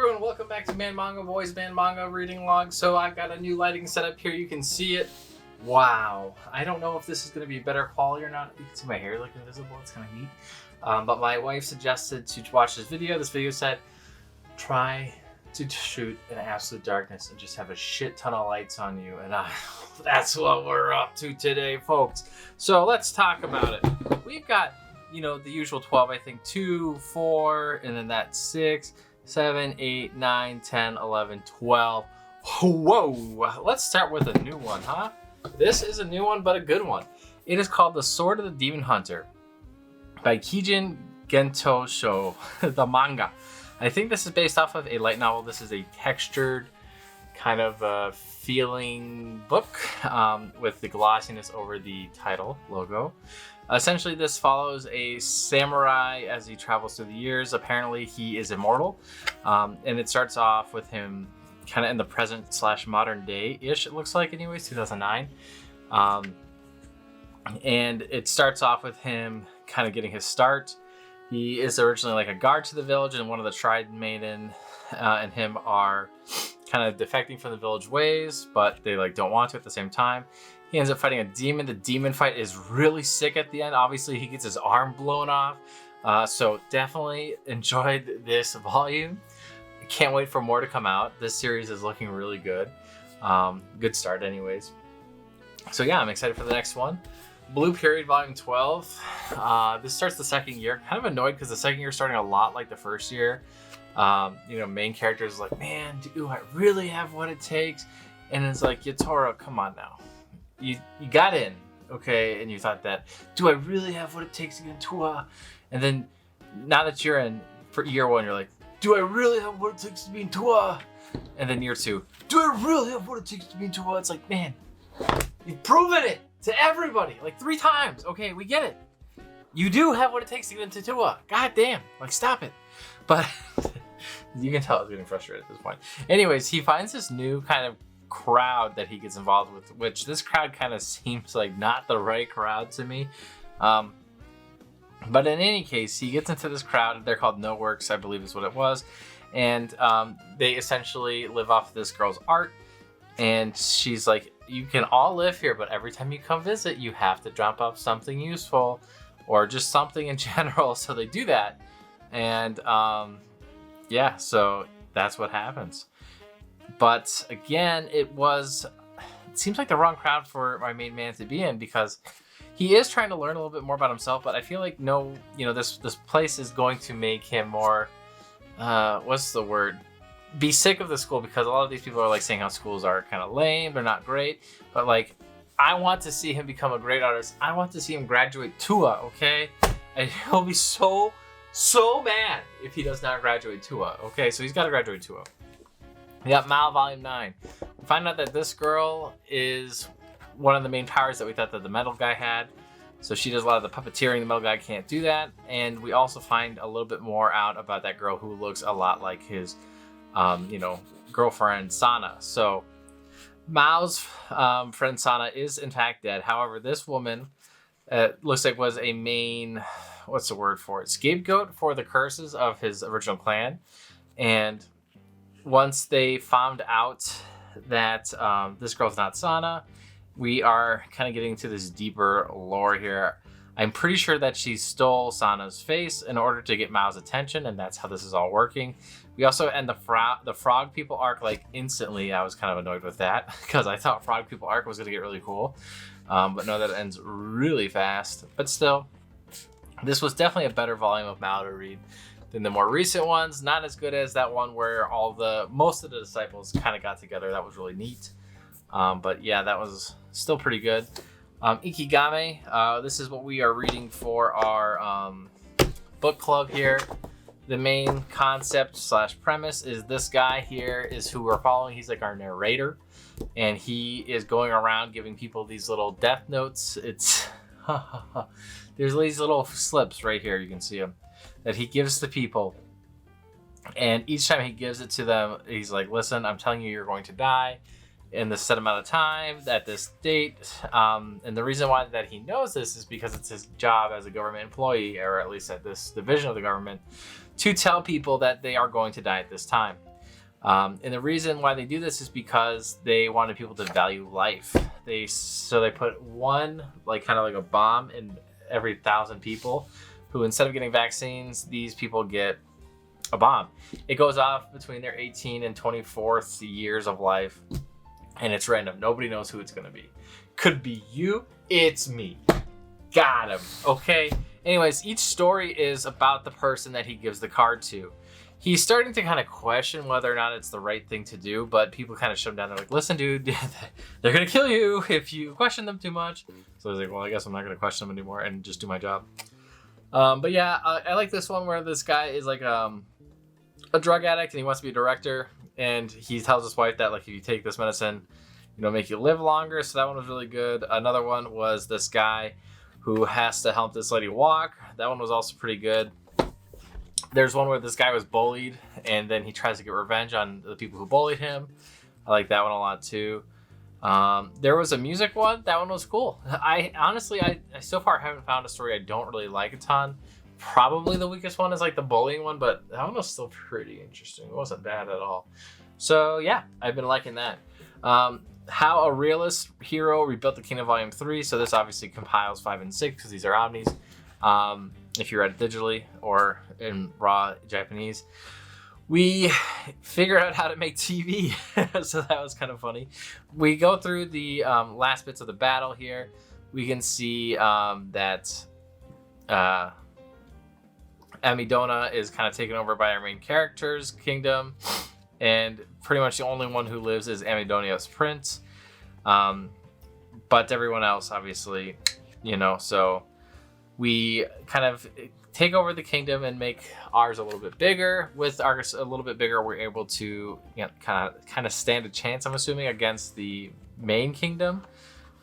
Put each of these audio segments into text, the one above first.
everyone, welcome back to Manga Boys Manga reading log. So I've got a new lighting setup here. You can see it. Wow. I don't know if this is going to be better quality or not. You can see my hair looking invisible. It's kind of neat. But my wife suggested to watch this video. This video said, try to shoot in absolute darkness and just have a shit ton of lights on you. And that's what we're up to today, folks. So let's talk about it. We've got, the usual 12, I think, 2, 4, and then that's 6, 7, 8, 9, 10, 11, 12. Whoa! Let's start with a new one, huh? This is a new one, but a good one. It is called The Sword of the Demon Hunter by Kijin Gento Sho, the manga. I think this is based off of a light novel. This is a textured kind of feeling book with the glossiness over the title logo. Essentially, this follows a samurai as he travels through the years. Apparently, he is immortal. And it starts off with him kind of in the present / modern day-ish, it looks like anyways, 2009. And it starts off with him kind of getting his start. He is originally like a guard to the village, and one of the tried maiden and him are kind of defecting from the village ways, but they don't want to at the same time. He ends up fighting a demon. The demon fight is really sick at the end. Obviously, he gets his arm blown off. So definitely enjoyed this volume. I can't wait for more to come out. This series is looking really good. Good start anyways. So yeah, I'm excited for the next one. Blue Period Volume 12. This starts the second year. Kind of annoyed because the second year is starting a lot like the first year. Main character is like, man, do I really have what it takes? And it's like, Yatoro, come on now. You got in, okay, and you thought that, do I really have what it takes to get into a... And then, now that you're in for year one, you're like, do I really have what it takes to be into a... And then year two, do I really have what it takes to be into a... It's like, man, you've proven it to everybody, 3 times. Okay, we get it. You do have what it takes to get into Tua. God damn, stop it. But you can tell I was getting frustrated at this point. Anyways, he finds this new kind of crowd that he gets involved with, which this crowd kind of seems like not the right crowd to me. But in any case, he gets into this crowd. They're called No Works, I believe is what it was. And they essentially live off of this girl's art. And she's like, you can all live here, but every time you come visit, you have to drop off something useful or just something in general. So they do that. And yeah, so that's what happens. But again, it seems like the wrong crowd for my main man to be in, because he is trying to learn a little bit more about himself, but I feel like this place is going to make him more, what's the word? Be sick of the school, because a lot of these people are saying how schools are kind of lame, they're not great, but I want to see him become a great artist. I want to see him graduate TUA, okay? And he'll be so mad if he does not graduate TUA, okay? So he's got to graduate TUA. We got Mal Volume 9. We find out that this girl is one of the main powers that we thought that the metal guy had. So she does a lot of the puppeteering. The metal guy can't do that. And we also find a little bit more out about that girl who looks a lot like his, girlfriend Sana. So Mao's friend Sana is in fact dead. However, this woman looks like was a main, what's the word for it? Scapegoat for the curses of his original clan. And once they found out that this girl's not Sana, we are kind of getting to this deeper lore here. I'm pretty sure that she stole Sana's face in order to get Mao's attention, and that's how this is all working. We also end the Frog People arc instantly. I was kind of annoyed with that because I thought Frog People arc was going to get really cool. But no, that ends really fast. But still, this was definitely a better volume of Mao to read than the more recent ones. Not as good as that one where most of the disciples kind of got together. That was really neat. But yeah, that was still pretty good. Ikigame, this is what we are reading for our book club here. The main concept / premise is this guy here is who we're following. He's our narrator, and he is going around giving people these little death notes. It's there's these little slips right here. You can see them that he gives to people, and each time he gives it to them, he's like, listen, I'm telling you, you're going to die in this set amount of time at this date. And the reason why that he knows this is because it's his job as a government employee, or at least at this division of the government, to tell people that they are going to die at this time. And the reason why they do this is because they wanted people to value life. They put one, like, kind of like a bomb in every 1,000 people, who, instead of getting vaccines, these people get a bomb. It goes off between their 18 and 24th years of life, and it's random. Nobody knows who it's going to be. Could be you. It's me. Got him. Okay. Anyways, each story is about the person that he gives the card to. He's starting to kind of question whether or not it's the right thing to do, but people kind of shut him down. They're like, listen, dude, they're going to kill you if you question them too much. So he's like, well, I guess I'm not going to question them anymore and just do my job. But yeah, I like this one where this guy is like a drug addict and he wants to be a director. And he tells his wife that, like, if you take this medicine, make you live longer. So that one was really good. Another one was this guy who has to help this lady walk. That one was also pretty good. There's one where this guy was bullied and then he tries to get revenge on the people who bullied him. I like that one a lot too. There was a music one. That one was cool. I honestly so far haven't found a story I don't really like a ton. Probably the weakest one is like the bullying one, but that one was still pretty interesting. It wasn't bad at all. So yeah, I've been liking that. How a Realist Hero Rebuilt the Kingdom Volume 3. So this obviously compiles 5 and 6 because these are omnis. If you read it digitally or in raw Japanese. We figured out how to make TV, so that was kind of funny. We go through the last bits of the battle here. We can see that Amidona is kind of taken over by our main character's kingdom, and pretty much the only one who lives is Amidonia's prince. But everyone else, obviously, so we kind of take over the kingdom and make ours a little bit bigger. With ours a little bit bigger, we're able to kind of stand a chance, I'm assuming, against the main kingdom.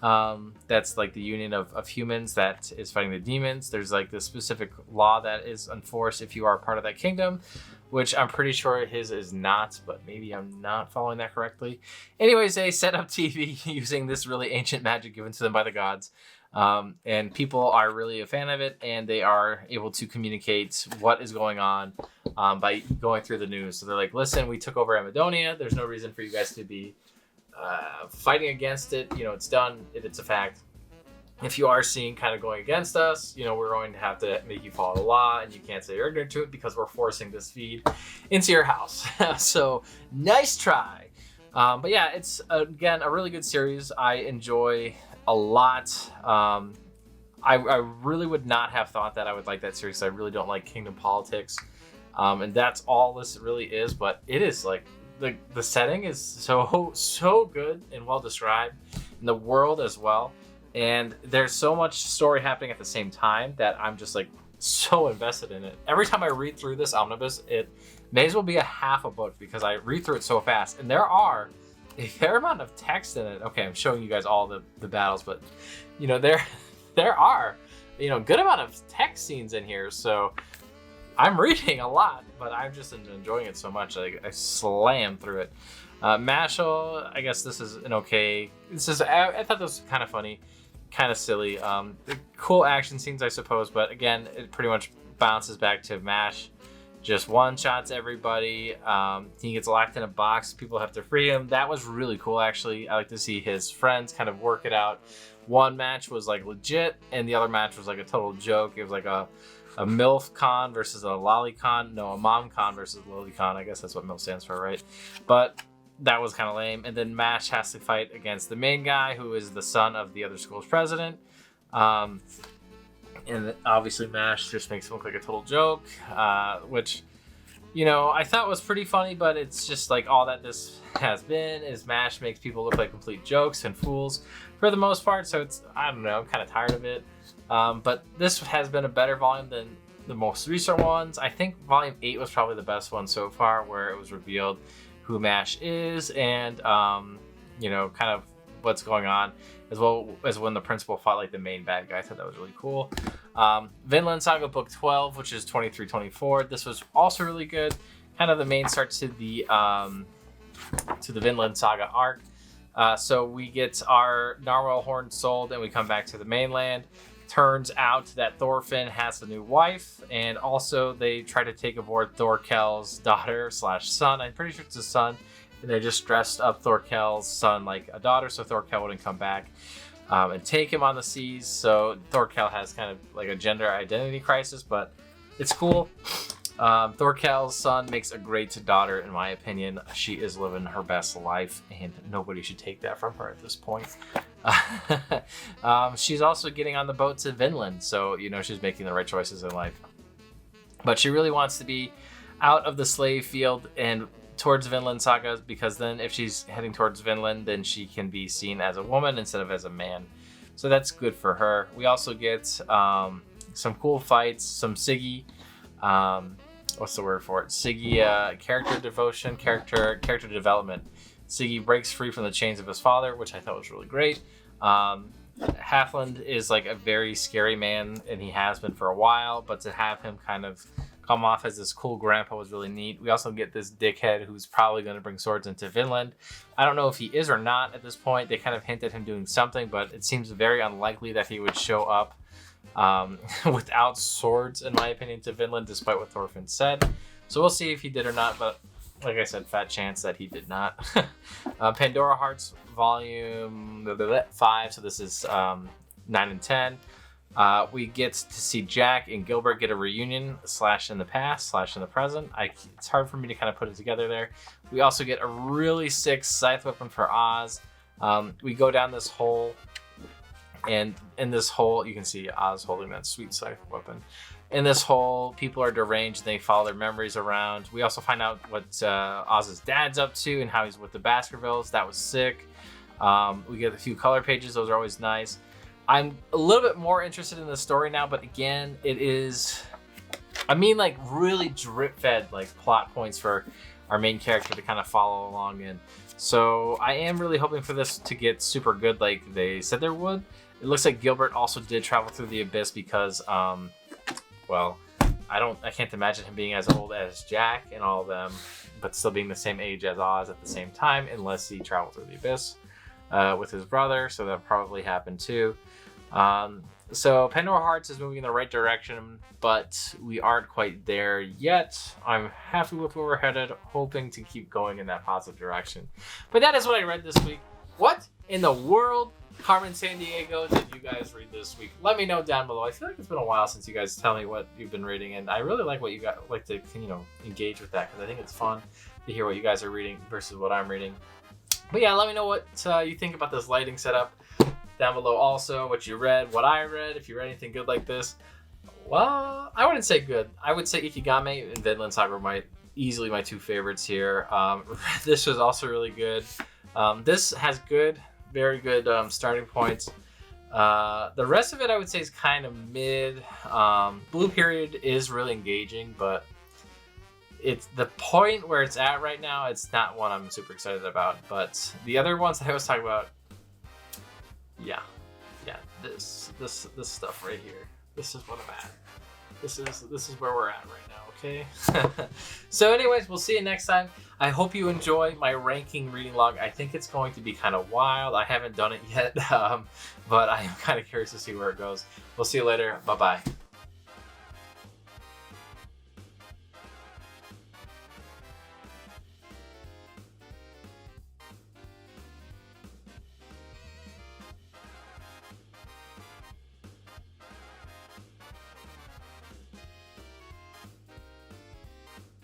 That's like the union of humans that is fighting the demons. There's like this specific law that is enforced if you are part of that kingdom, which I'm pretty sure his is not, but maybe I'm not following that correctly. Anyways, they set up TV using this really ancient magic given to them by the gods. And people are really a fan of it, and they are able to communicate what is going on by going through the news. So they're like, listen, we took over Amadonia. There's no reason for you guys to be fighting against it. It's done. It's a fact. If you are seen kind of going against us, we're going to have to make you follow the law, and you can't say you're ignorant to it because we're forcing this feed into your house. So nice try. But yeah, it's, again, a really good series. I enjoy a lot. I really would not have thought that I would like that series. I really don't like kingdom politics. And that's all this really is, but it is like the setting is so good and well described, and the world as well. And there's so much story happening at the same time that I'm just like so invested in it. Every time I read through this omnibus, it may as well be a half a book because I read through it so fast. And there are a fair amount of text in it. Okay, I'm showing you guys all the battles, but there are good amount of text scenes in here. So I'm reading a lot, but I'm just enjoying it so much. I slam through it. Mashal, I guess this is an okay. I thought this was kind of funny, kind of silly. Cool action scenes, I suppose, but again, it pretty much bounces back to MASH. Just one-shots everybody. He gets locked in a box. People have to free him. That was really cool, actually. I like to see his friends kind of work it out. One match was like legit, and the other match was like a total joke. It was like a MILF con versus a lolly con. No, a mom con versus a lolly con. I guess that's what MILF stands for, right? But that was kind of lame. And then MASH has to fight against the main guy, who is the son of the other school's president. And obviously MASH just makes him look like a total joke, which, I thought was pretty funny, but it's just like all that this has been is MASH makes people look like complete jokes and fools for the most part. So it's, I don't know, I'm kind of tired of it. But this has been a better volume than the most recent ones. I think volume 8 was probably the best one so far, where it was revealed who MASH is and, kind of what's going on, as well as when the principal fought like the main bad guy. I thought that was really cool. Vinland Saga Book 12, which is 23-24. This was also really good. Kind of the main start to the Vinland Saga arc. So we get our narwhal horn sold, and we come back to the mainland turns out that Thorfinn has a new wife, and also they try to take aboard Thorkel's daughter slash son. I'm pretty sure it's a son, and they just dressed up Thorkel's son like a daughter, so Thorkel wouldn't come back and take him on the seas. So Thorkel has kind of like a gender identity crisis, but it's cool. Thorkel's son makes a great daughter, in my opinion. She is living her best life, and nobody should take that from her at this point. She's also getting on the boat to Vinland, so she's making the right choices in life. But she really wants to be out of the slave field and towards Vinland Saga, because then if she's heading towards Vinland, then she can be seen as a woman instead of as a man. So that's good for her. We also get some cool fights, some Siggy. What's the word for it? Siggy character devotion, character development. Siggy breaks free from the chains of his father, which I thought was really great. Halfland is like a very scary man, and he has been for a while, but to have him kind of come off as this cool grandpa was really neat. We also get this dickhead who's probably going to bring swords into Vinland. I don't know if he is or not at this point. They kind of hint at him doing something, but it seems very unlikely that he would show up without swords, in my opinion, to Vinland, despite what Thorfinn said. So we'll see if he did or not, but like I said, fat chance that he did not. Pandora Hearts Volume 5, so this is 9 and 10. We get to see Jack and Gilbert get a reunion, / in the past / in the present. It's hard for me to kind of put it together there. We also get a really sick scythe weapon for Oz. We go down this hole, and in this hole, you can see Oz holding that sweet scythe weapon. In this hole, people are deranged. They follow their memories around. We also find out what Oz's dad's up to and how he's with the Baskervilles. That was sick. We get a few color pages. Those are always nice. I'm a little bit more interested in the story now, but again, it is, like really drip-fed like plot points for our main character to kind of follow along in. So I am really hoping for this to get super good like they said there would. It looks like Gilbert also did travel through the abyss because, well, I can't imagine him being as old as Jack and all of them, but still being the same age as Oz at the same time, unless he traveled through the abyss with his brother. So that probably happened too. So Pandora Hearts is moving in the right direction, but we aren't quite there yet. I'm happy with where we're headed, hoping to keep going in that positive direction. But that is what I read this week. What in the world, Carmen Sandiego, did you guys read this week? Let me know down below. I feel like it's been a while since you guys tell me what you've been reading, and I really like what you guys like to engage with that, because I think it's fun to hear what you guys are reading versus what I'm reading. But yeah, let me know what you think about this lighting setup down below. Also, what you read, what I read, if you read anything good like this. Well, I wouldn't say good. I would say Ikigame and Vinland Saga were easily my two favorites here. This was also really good. This has very good starting points. The rest of it I would say is kind of mid. Blue Period is really engaging, but it's the point where it's at right now. It's not one I'm super excited about. But the other ones that I was talking about, yeah, this stuff right here. This is what I'm at. This is where we're at right now. Okay. So anyways, we'll see you next time. I hope you enjoy my ranking reading log. I think it's going to be kind of wild. I haven't done it yet, but I am kind of curious to see where it goes. We'll see you later. Bye bye.